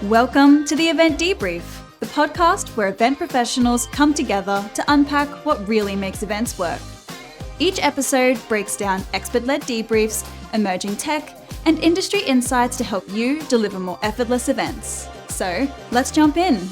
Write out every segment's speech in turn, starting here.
Welcome to the Event Debrief, the podcast where event professionals come together to unpack what really makes events work. Each episode breaks down expert-led debriefs, emerging tech, and industry insights to help you deliver more effortless events. So, let's jump in.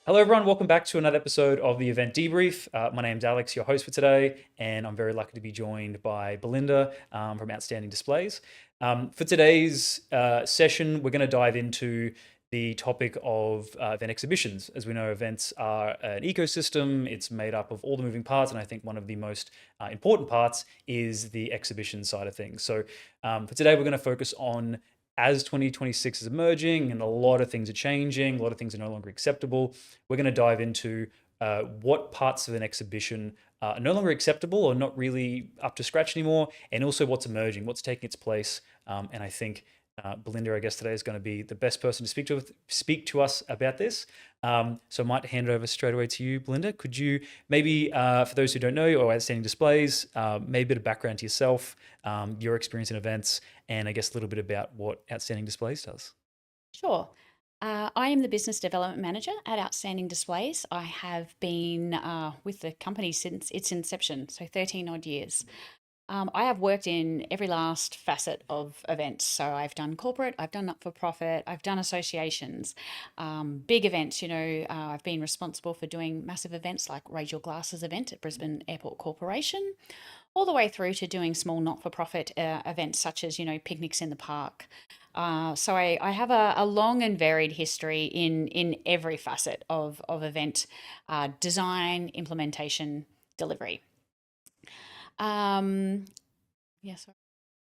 Hello everyone, welcome back to another episode of the Event Debrief. My name's Alex, your host for today, and I'm very lucky to be joined by Belinda from Outstanding Displays. For today's session, we're going to dive into the topic of event exhibitions. As we know, events are an ecosystem. It's made up of all the moving parts, and I think one of the most important parts is the exhibition side of things. So for today, we're going to focus on as 2026 is emerging and a lot of things are changing, a lot of things are no longer acceptable, we're going to dive into what parts of an exhibition are no longer acceptable or not really up to scratch anymore, and also what's emerging, what's taking its place. And I think Belinda, I guess today is going to be the best person to speak to us about this. So I might hand it over straight away to you, Belinda. Could you maybe, for those who don't know, or Outstanding Displays, maybe a bit of background to yourself, your experience in events, and I guess a little bit about what Outstanding Displays does? Sure. I am the Business Development Manager at Outstanding Displays. I have been with the company since its inception, so 13 odd years. I have worked in every last facet of events. So I've done corporate, I've done not-for-profit, I've done associations, big events. I've been responsible for doing massive events like Raise Your Glasses event at Brisbane Airport Corporation, all the way through to doing small not-for-profit events such as, picnics in the park. So I have a long and varied history in every facet of event design, implementation, delivery. Sorry.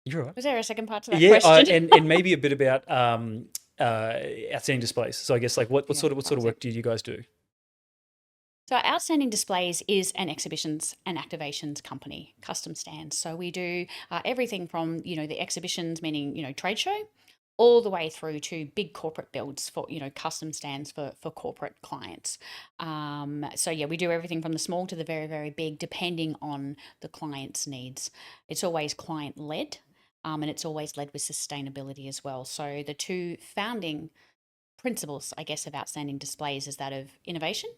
You're right. Was there a second part to that question? and maybe a bit about Outstanding Displays. So I guess what sort of work do you guys do? So Outstanding Displays is an exhibitions and activations company, custom stands. So we do everything from, the exhibitions, meaning, trade show, all the way through to big corporate builds for, custom stands for corporate clients. We do everything from the small to the very, very big, depending on the client's needs. It's always client-led, and it's always led with sustainability as well. So the two founding principles, I guess, of Outstanding Displays is that of innovation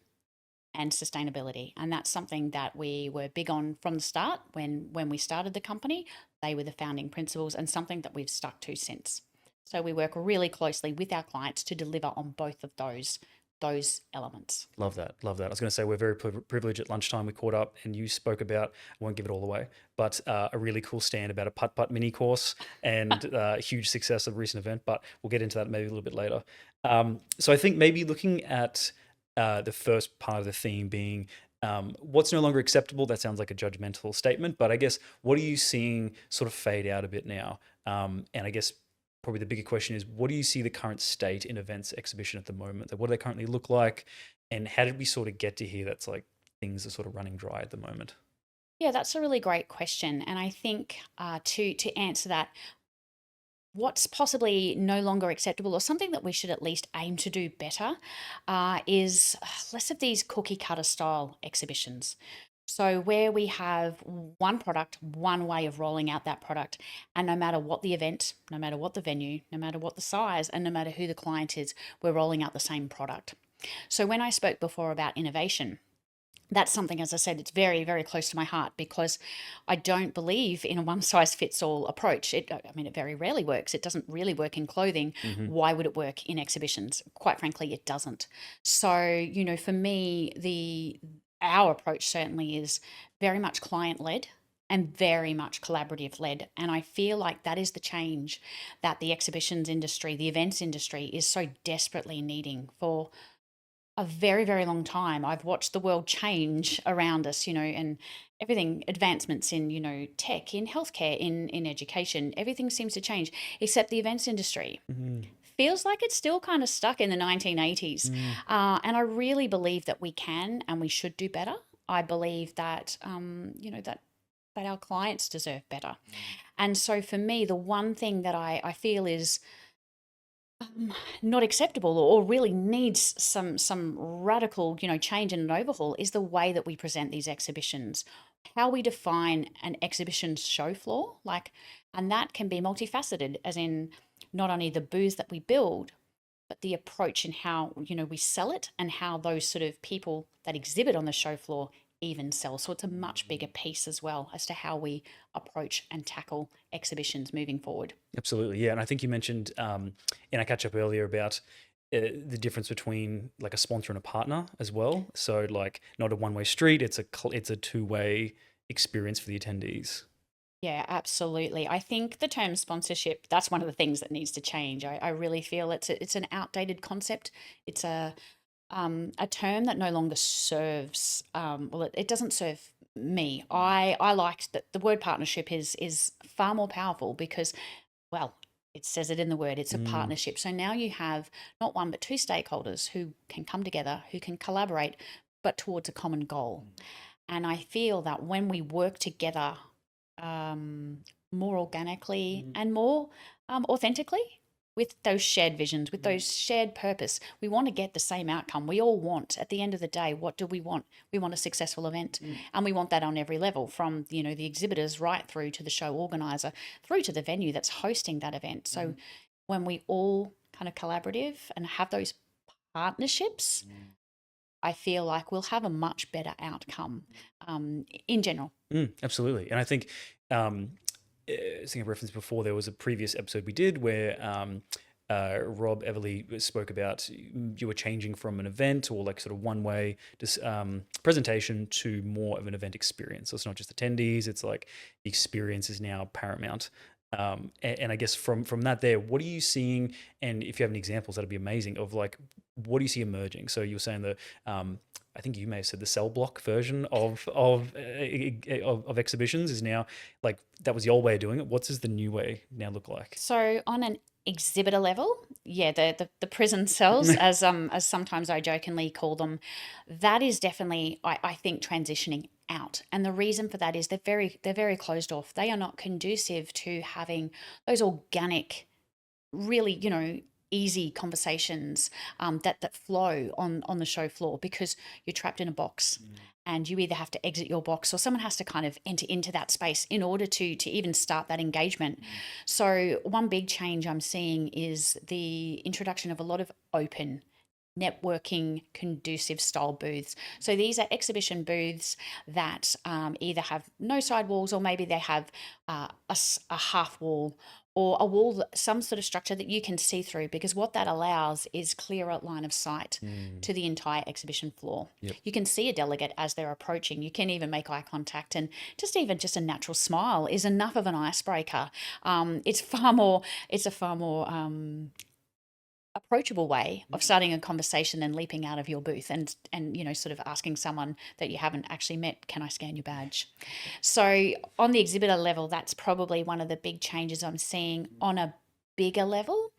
and sustainability. And that's something that we were big on from the start when we started the company. They were the founding principles and something that we've stuck to since. So we work really closely with our clients to deliver on both of those elements. Love that. I was going to say we're very privileged. At lunchtime we caught up and you spoke about, I won't give it all away, but a really cool stand about a putt-putt mini course and huge success of a recent event, but we'll get into that maybe a little bit later. So I think maybe looking at the first part of the theme being what's no longer acceptable, that sounds like a judgmental statement, but I guess what are you seeing sort of fade out a bit now? And I guess probably the bigger question is, what do you see the current state in events exhibition at the moment? What do they currently look like? And how did we sort of get to here that's like things are sort of running dry at the moment? Yeah, that's a really great question. And I think to answer that, what's possibly no longer acceptable or something that we should at least aim to do better is less of these cookie cutter style exhibitions. So where we have one product, one way of rolling out that product, and no matter what the event, no matter what the venue, no matter what the size, and no matter who the client is, we're rolling out the same product. So when I spoke before about innovation, that's something, as I said, it's very, very close to my heart because I don't believe in a one-size-fits-all approach. It very rarely works. It doesn't really work in clothing. Mm-hmm. Why would it work in exhibitions? Quite frankly, it doesn't. So, for me, our approach certainly is very much client-led and very much collaborative-led. And I feel like that is the change that the exhibitions industry, the events industry is so desperately needing for a very, very long time. I've watched the world change around us, and everything, advancements in, tech, in healthcare, in education, everything seems to change except the events industry. Mm-hmm. Feels like it's still kind of stuck in the 1980s. And I really believe that we can and we should do better. I believe that, that our clients deserve better. And so for me, the one thing that I feel is not acceptable or really needs some radical, change and an overhaul is the way that we present these exhibitions, how we define an exhibition show floor, and that can be multifaceted, as in not only the booths that we build, but the approach and how, we sell it and how those sort of people that exhibit on the show floor even sell. So it's a much bigger piece as well as to how we approach and tackle exhibitions moving forward. Absolutely, yeah. And I think you mentioned in our catch up earlier about the difference between like a sponsor and a partner as well. So like not a one-way street; it's a two-way experience for the attendees. Yeah, absolutely. I think the term sponsorship, that's one of the things that needs to change. I really feel it's an outdated concept. It's a term that no longer serves, it doesn't serve me. I like that the word partnership is far more powerful because, well, it says it in the word, it's a partnership. So now you have not one but two stakeholders who can come together, who can collaborate, but towards a common goal. And I feel that when we work together more organically and more authentically with those shared visions, with those shared purpose, we want to get the same outcome. We all want, at the end of the day, what do we want? We want a successful event, and we want that on every level, from the exhibitors right through to the show organizer, through to the venue that's hosting that event. So when we all kind of collaborative and have those partnerships, I feel like we'll have a much better outcome in general. Absolutely. And I think, I think I referenced before, there was a previous episode we did where Rob Everly spoke about you were changing from an event or like sort of one-way presentation to more of an event experience. So it's not just attendees, it's like the experience is now paramount. And I guess from that there, what are you seeing? And if you have any examples, that'd be amazing, of like, what do you see emerging? So you were saying that, I think you may have said the cell block version of exhibitions is now, like, that was the old way of doing it. What does the new way now look like? So on an exhibitor level, yeah, the prison cells, as sometimes I jokingly call them, that is definitely, I think, transitioning out. And the reason for that is they're very closed off. They are not conducive to having those organic, really, easy conversations that flow on the show floor, because you're trapped in a box and you either have to exit your box or someone has to kind of enter into that space in order to even start that engagement. So one big change I'm seeing is the introduction of a lot of open networking conducive style booths. So these are exhibition booths that either have no sidewalls, or maybe they have a half wall or a wall, some sort of structure that you can see through, because what that allows is clearer line of sight to the entire exhibition floor. Yep. You can see a delegate as they're approaching. You can even make eye contact, and just a natural smile is enough of an icebreaker. It's a far more approachable way of starting a conversation than leaping out of your booth and sort of asking someone that you haven't actually met, can I scan your badge? So on the exhibitor level, that's probably one of the big changes I'm seeing. On a bigger level,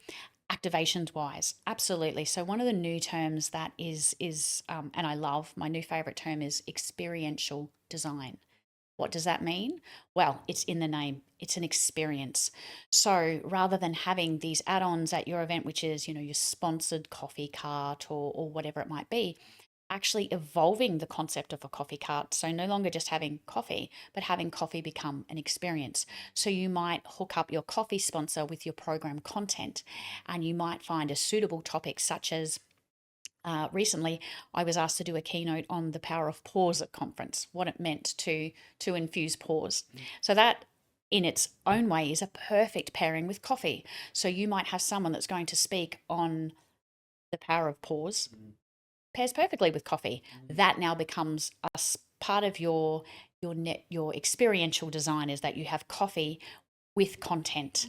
activations wise, absolutely. So one of the new terms that is and I love, my new favorite term is experiential design. What does that mean? Well, it's in the name. It's an experience. So rather than having these add-ons at your event, which is, your sponsored coffee cart or whatever it might be, actually evolving the concept of a coffee cart. So no longer just having coffee, but having coffee become an experience. So you might hook up your coffee sponsor with your program content, and you might find a suitable topic such as recently, I was asked to do a keynote on the power of pause at conference, what it meant to infuse pause. So that in its own way is a perfect pairing with coffee. So you might have someone that's going to speak on the power of pause, pairs perfectly with coffee. That now becomes a part of your experiential design, is that you have coffee with content.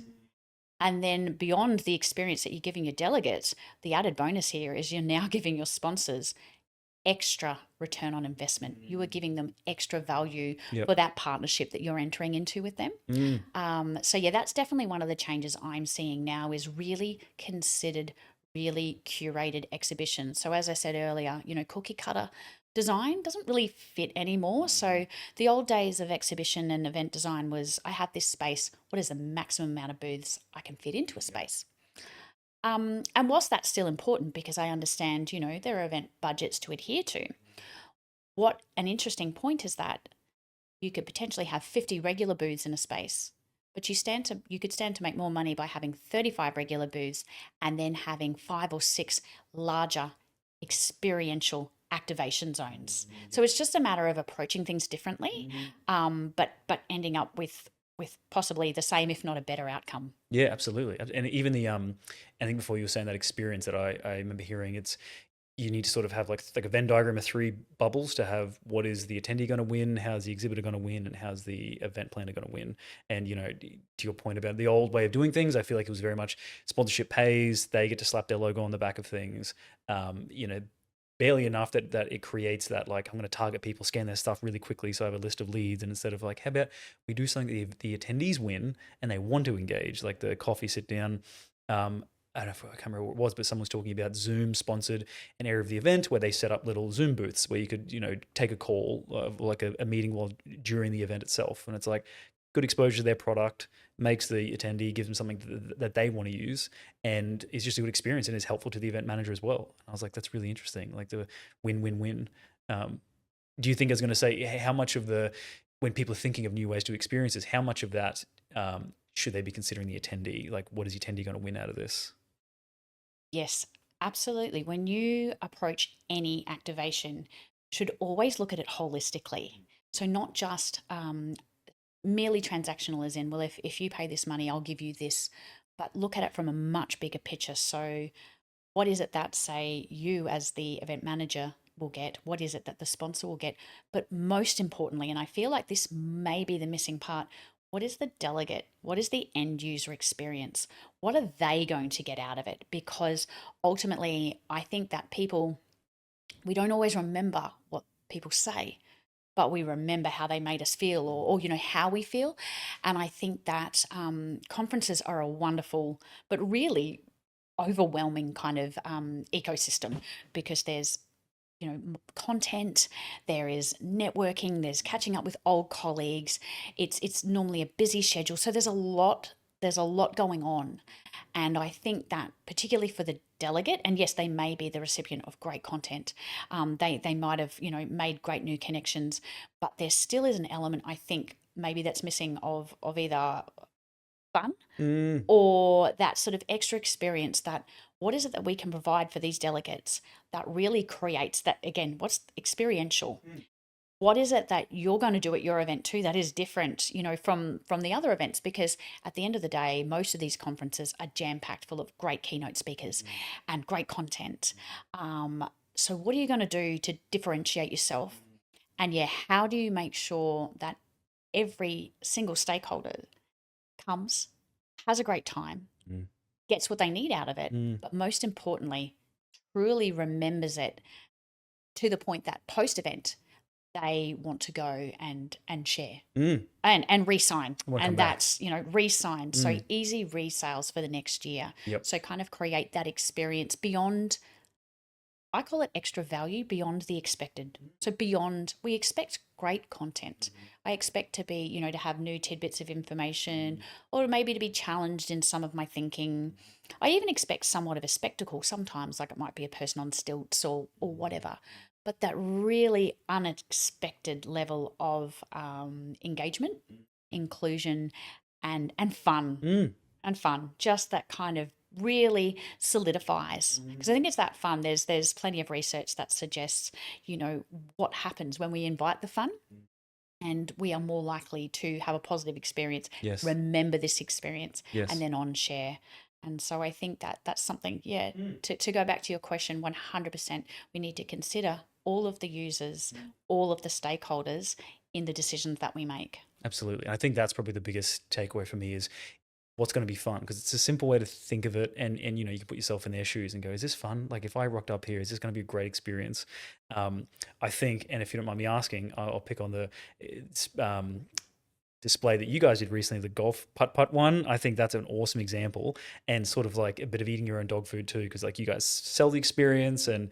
And then beyond the experience that you're giving your delegates, the added bonus here is you're now giving your sponsors extra return on investment. You are giving them extra value for that partnership that you're entering into with them. So yeah, that's definitely one of the changes I'm seeing now, is really considered, really curated exhibitions. So as I said earlier, cookie cutter design doesn't really fit anymore. So the old days of exhibition and event design was, I have this space, what is the maximum amount of booths I can fit into a space? And whilst that's still important, because I understand, there are event budgets to adhere to, what an interesting point is that you could potentially have 50 regular booths in a space, but you could stand to make more money by having 35 regular booths and then having 5 or 6 larger experiential activation zones. So it's just a matter of approaching things differently, but ending up with possibly the same, if not a better outcome. Yeah, absolutely. And even I think before you were saying that experience that I remember hearing, it's you need to sort of have like a Venn diagram of 3 bubbles to have what is the attendee going to win, how's the exhibitor going to win, and how's the event planner going to win. And, to your point about the old way of doing things, I feel like it was very much sponsorship pays, they get to slap their logo on the back of things. Barely enough that it creates that, like, I'm going to target people, scan their stuff really quickly so I have a list of leads. And instead of like, how about we do something that the attendees win and they want to engage, like the coffee sit down. I can't remember what it was, but someone was talking about Zoom sponsored an area of the event where they set up little Zoom booths where you could, take a call, like a meeting during the event itself. And it's like good exposure to their product, makes the attendee, gives them something that they want to use, and is just a good experience and is helpful to the event manager as well. And I was like, that's really interesting, like the win-win-win. Do you think I was going to say, how much of when people are thinking of new ways to experiences, how much of that should they be considering the attendee? Like, what is the attendee going to win out of this? Yes, absolutely. When you approach any activation, should always look at it holistically. So not just merely transactional as in, well, if you pay this money, I'll give you this, but look at it from a much bigger picture. So what is it that, say, you as the event manager will get? What is it that the sponsor will get? But most importantly, and I feel like this may be the missing part, what is the delegate? What is the end user experience? What are they going to get out of it? Because ultimately, I think that we don't always remember what people say, but we remember how they made us feel, or how we feel. And I think that conferences are a wonderful, but really overwhelming kind of ecosystem, because there's content, there is networking, there's catching up with old colleagues. It's normally a busy schedule, so there's a lot going on. And I think that particularly for the delegate, and yes, they may be the recipient of great content, they might have made great new connections, but there still is an element, I think, maybe that's missing of either fun or that sort of extra experience. That what is it that we can provide for these delegates that really creates that, again, what's experiential? What is it that you're going to do at your event too that is different, from the other events? Because at the end of the day, most of these conferences are jam-packed full of great keynote speakers and great content. So what are you going to do to differentiate yourself? And how do you make sure that every single stakeholder comes, has a great time, gets what they need out of it, but most importantly, truly remembers it to the point that post-event they want to go and share and re-sign. And that's, re-sign. So easy resales for the next year. Yep. So kind of create that experience beyond, I call it extra value, beyond the expected. So we expect great content. I expect to be, to have new tidbits of information, or maybe to be challenged in some of my thinking. I even expect somewhat of a spectacle sometimes, like it might be a person on stilts or whatever. But that really unexpected level of engagement, inclusion, and fun. And fun. Just that kind of really solidifies, because I think it's that fun. There's plenty of research that suggests what happens when we invite the fun, and we are more likely to have a positive experience. Yes. Remember this experience. Yes. And then on share. And so I think that that's something, to go back to your question, 100%, we need to consider all of the users, all of the stakeholders in the decisions that we make. Absolutely. I think that's probably the biggest takeaway for me is what's going to be fun, because it's a simple way to think of it. And you can put yourself in their shoes and go, is this fun? Like if I rocked up here, is this going to be a great experience? I think, and if you don't mind me asking, I'll pick on the display that you guys did recently, the golf putt one. I think that's an awesome example, and sort of like a bit of eating your own dog food too, because like you guys sell the experience and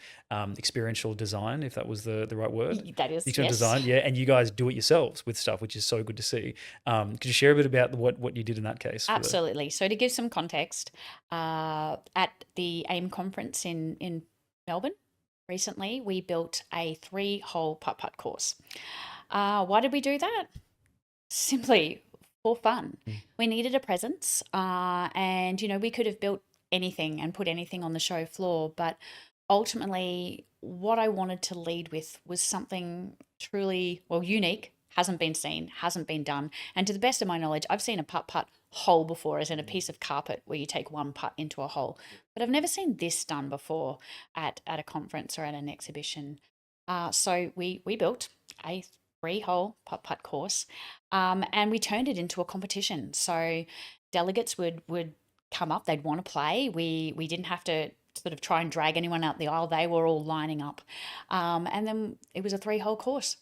experiential design, if that was the right word. That is, experiential yes. design, yeah. And you guys do it yourselves with stuff, which is so good to see. Could you share a bit about what you did in that case? Absolutely. So to give some context, at the AIM conference in Melbourne recently, we built a 3-hole putt-putt course. Why did we do that? Simply for fun. We needed a presence, and we could have built anything and put anything on the show floor, but ultimately what I wanted to lead with was something truly, well, unique, hasn't been seen, hasn't been done. And to the best of my knowledge, I've seen a putt-putt hole before, as in a piece of carpet where you take one putt into a hole, but I've never seen this done before at a conference or at an exhibition. So we built a 3-hole putt-putt course, and we turned it into a competition. So delegates would come up, they'd want to play. We didn't have to sort of try and drag anyone out the aisle. They were all lining up. And then it was a 3-hole course.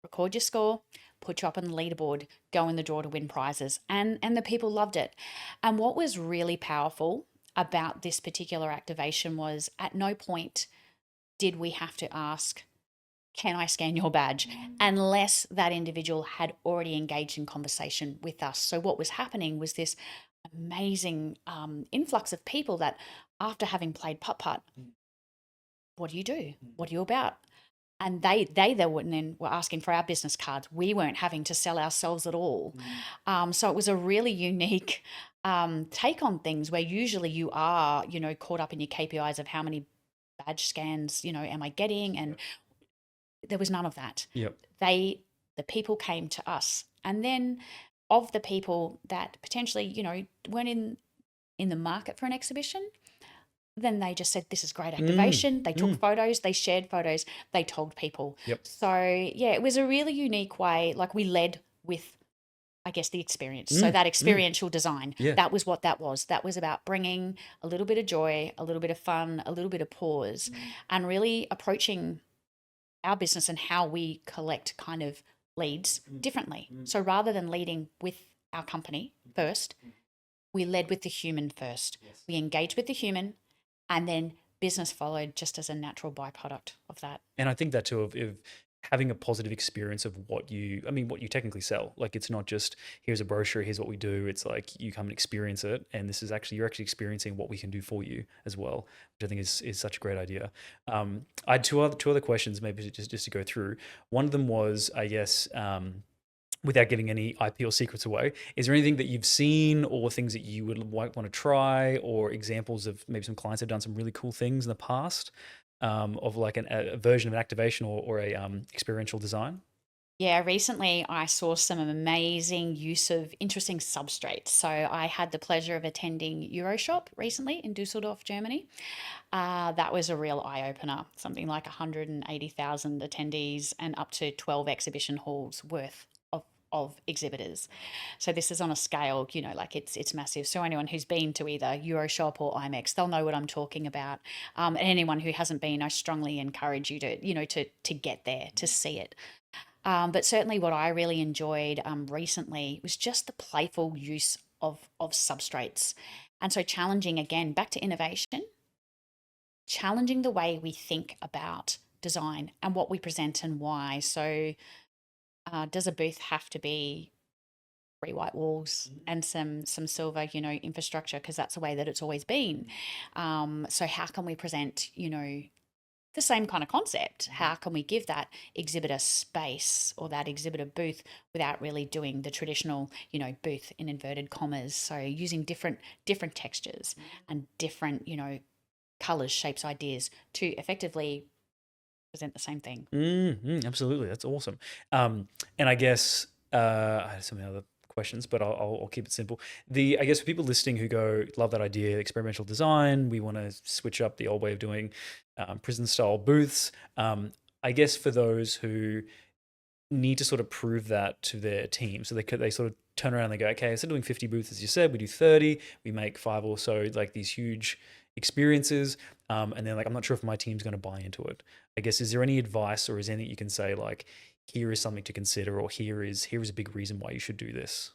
Record your score, put you up on the leaderboard, go in the draw to win prizes. And the people loved it. And what was really powerful about this particular activation was at no point did we have to ask, can I scan your badge? Unless that individual had already engaged in conversation with us. So what was happening was this amazing influx of people that after having played putt-putt, what do you do? What are you about? And they then were asking for our business cards. We weren't having to sell ourselves at all. So it was a really unique take on things where usually you are, caught up in your KPIs of how many badge scans, am I getting? And there was none of that. Yep. The people came to us. And then of the people that potentially, weren't in the market for an exhibition, then they just said, this is great activation. They took photos, they shared photos, they told people. Yep. So yeah, it was a really unique way. Like we led with, I guess, the experience. So that experiential design, that was what that was. That was about bringing a little bit of joy, a little bit of fun, a little bit of pause, and really approaching our business and how we collect kind of leads differently. So rather than leading with our company first, we led with the human first. Yes. We engaged with the human, and then business followed just as a natural byproduct of that. And I think that too, of having a positive experience of what you technically sell. Like it's not just here's a brochure, here's what we do. It's like you come and experience it, and you're actually experiencing what we can do for you as well, which I think is such a great idea. I had two other questions, maybe just to go through. One of them was, I guess, without giving any IP or secrets away, is there anything that you've seen or things that you would want to try, or examples of maybe some clients have done some really cool things in the past of like a version of an activation or a experiential design? Yeah, recently I saw some amazing use of interesting substrates. So I had the pleasure of attending Euroshop recently in Dusseldorf, Germany. That was a real eye-opener, something like 180,000 attendees and up to 12 exhibition halls worth of exhibitors. So this is on a scale, like it's massive. So anyone who's been to either Euroshop or IMEX, they'll know what I'm talking about. And anyone who hasn't been, I strongly encourage you to get there, to see it. But certainly what I really enjoyed recently was just the playful use of substrates. And so challenging, again, back to innovation, challenging the way we think about design and what we present and why. So does a booth have to be 3 white walls and some silver, infrastructure, because that's the way that it's always been. So how can we present, the same kind of concept? How can we give that exhibitor space or that exhibitor booth without really doing the traditional, booth in inverted commas? So using different textures and different, colors, shapes, ideas to effectively present the same thing. Absolutely, that's awesome. And I guess I had some other questions, but I'll keep it simple. I guess for people listening who go, love that idea, experimental design, we want to switch up the old way of doing prison style booths. I guess for those who need to sort of prove that to their team, so they sort of turn around and they go, okay, instead of doing 50 booths, as you said, we do 30, we make 5 or so, like these huge experiences, and then like, I'm not sure if my team's going to buy into it. I guess, is there any advice or is anything you can say, like, here is something to consider, or here is a big reason why you should do this?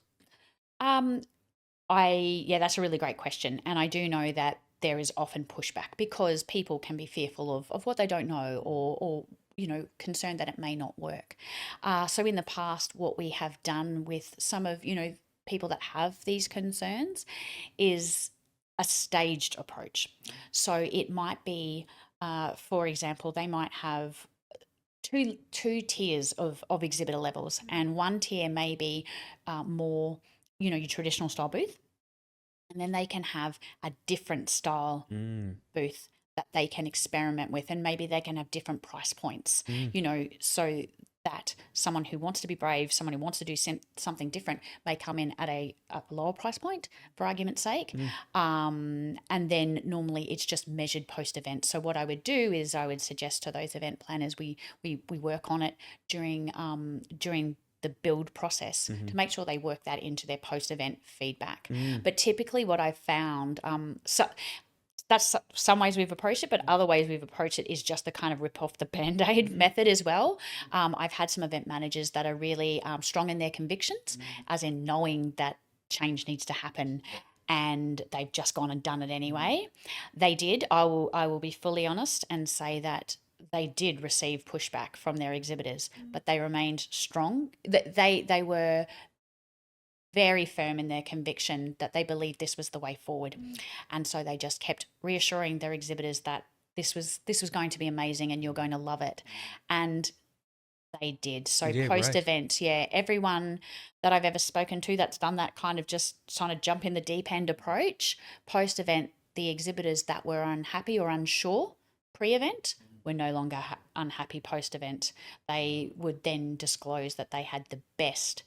That's a really great question. And I do know that there is often pushback because people can be fearful of what they don't know, or concerned that it may not work. So in the past, what we have done with some of, people that have these concerns is a staged approach. So it might be, for example, they might have two tiers of exhibitor levels, and one tier may be more your traditional style booth, and then they can have a different style booth that they can experiment with, and maybe they can have different price points, so that someone who wants to be brave, someone who wants to do something different may come in at a lower price point, for argument's sake. And then normally it's just measured post-event. So what I would do is I would suggest to those event planners, we work on it during the build process to make sure they work that into their post-event feedback. But typically what I've found, so that's some ways we've approached it, but other ways we've approached it is just the kind of rip off the Band-Aid method as well. I've had some event managers that are really strong in their convictions, as in knowing that change needs to happen, and they've just gone and done it anyway. They did. I will be fully honest and say that they did receive pushback from their exhibitors, but they remained strong. They were very firm in their conviction that they believed this was the way forward. And so they just kept reassuring their exhibitors that this was going to be amazing and you're going to love it. And they did. So post-event, everyone that I've ever spoken to that's done that kind of just trying to jump in the deep end approach, post-event, the exhibitors that were unhappy or unsure pre-event were no longer unhappy post-event. They would then disclose that they had the best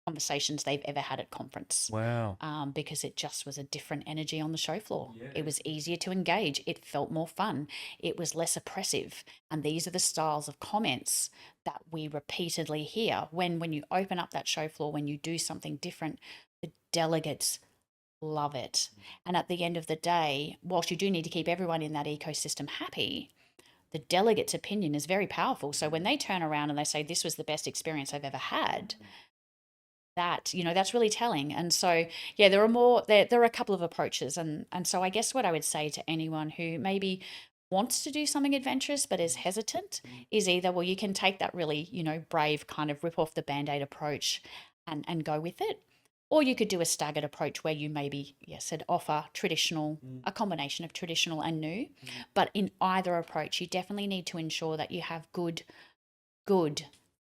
conversations they've ever had at conference. Wow. Because it just was a different energy on the show floor. Yeah. It was easier to engage. It felt more fun. It was less oppressive. And these are the styles of comments that we repeatedly hear when you open up that show floor, when you do something different. The delegates love it. And at the end of the day, whilst you do need to keep everyone in that ecosystem happy, the delegate's opinion is very powerful. So when they turn around and they say, this was the best experience I've ever had, that's really telling. And so, there are a couple of approaches. And so I guess what I would say to anyone who maybe wants to do something adventurous but is hesitant is either, well, you can take that really, brave kind of rip off the Band-Aid approach and go with it. Or you could do a staggered approach where you maybe, offer traditional, a combination of traditional and new. But in either approach, you definitely need to ensure that you have good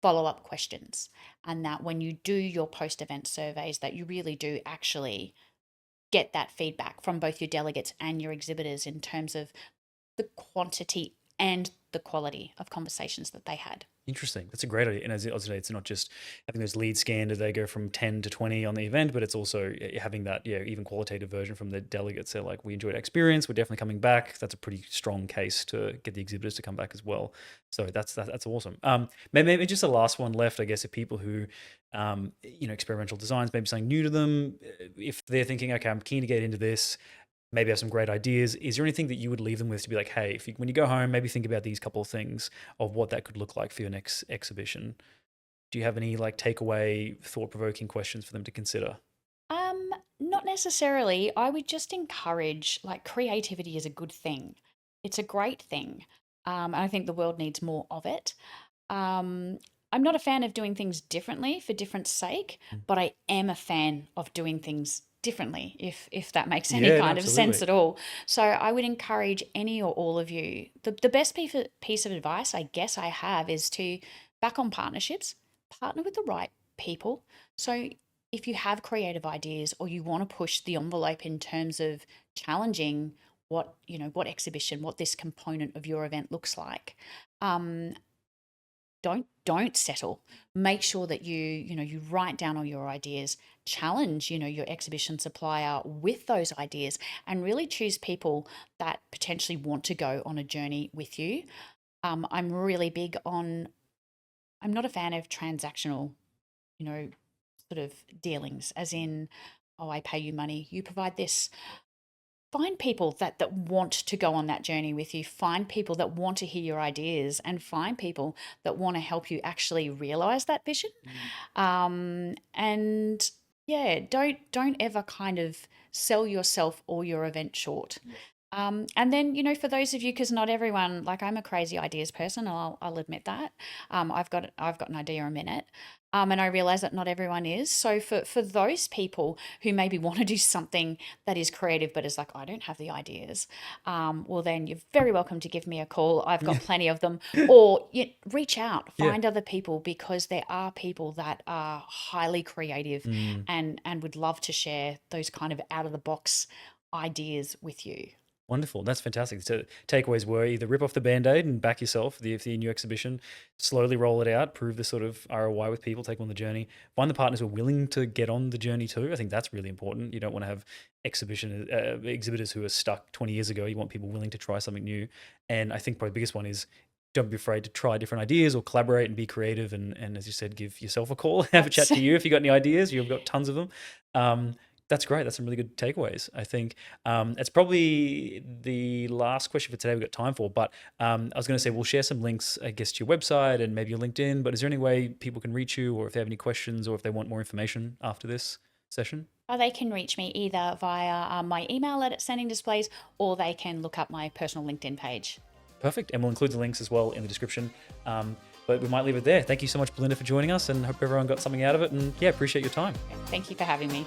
follow-up questions, and that when you do your post-event surveys, that you really do actually get that feedback from both your delegates and your exhibitors in terms of the quantity and the quality of conversations that they had. Interesting. That's a great idea. And as I say, it's not just having those leads scanned as they go from 10 to 20 on the event, but it's also having that, even qualitative version from the delegates. They're like, we enjoyed our experience. We're definitely coming back. That's a pretty strong case to get the exhibitors to come back as well. So that's awesome. Maybe just the last one left, I guess, of people who, experimental designs, maybe something new to them. If they're thinking, okay, I'm keen to get into this, maybe have some great ideas. Is there anything that you would leave them with to be like, hey, when you go home, maybe think about these couple of things of what that could look like for your next exhibition? Do you have any takeaway, thought-provoking questions for them to consider? Not necessarily. I would just encourage, creativity is a good thing. It's a great thing. And I think the world needs more of it. I'm not a fan of doing things differently for different sake, but I am a fan of doing things differently, if that makes any kind of sense at all. So I would encourage any or all of you, the best piece of advice I guess I have is to back on partnerships, partner with the right people. So if you have creative ideas or you want to push the envelope in terms of challenging what exhibition, what this component of your event looks like, don't settle. Make sure that you write down all your ideas, challenge, your exhibition supplier with those ideas, and really choose people that potentially want to go on a journey with you. I'm really big on, I'm not a fan of transactional, sort of dealings, as in, oh, I pay you money, you provide this. Find people that want to go on that journey with you. Find people that want to hear your ideas, and find people that want to help you actually realize that vision. And don't ever kind of sell yourself or your event short. And then, you know, for those of you, because not everyone, like I'm a crazy ideas person, I'll admit that. I've got an idea a minute. And I realize that not everyone is. So for those people who maybe want to do something that is creative, but is like, I don't have the ideas, well, then you're very welcome to give me a call. I've got plenty of them. Or reach out, find other people, because there are people that are highly creative and would love to share those kind of out of the box ideas with you. Wonderful. That's fantastic. So takeaways were either rip off the Band-Aid and back yourself for the new exhibition, slowly roll it out, prove the sort of ROI with people, take them on the journey, find the partners who are willing to get on the journey too. I think that's really important. You don't want to have exhibitors who are stuck 20 years ago. You want people willing to try something new. And I think probably the biggest one is don't be afraid to try different ideas or collaborate and be creative. And as you said, give yourself a call, have a chat to you if you've got any ideas. You've got tons of them. That's great. That's some really good takeaways. I think it's probably the last question for today we've got time for, but I was going to say we'll share some links, I guess, to your website and maybe your LinkedIn, but is there any way people can reach you, or if they have any questions, or if they want more information after this session? They can reach me either via my email at Outstanding Displays, or they can look up my personal LinkedIn page. Perfect. And we'll include the links as well in the description. But we might leave it there. Thank you so much, Belinda, for joining us, and hope everyone got something out of it. And yeah, appreciate your time. Thank you for having me.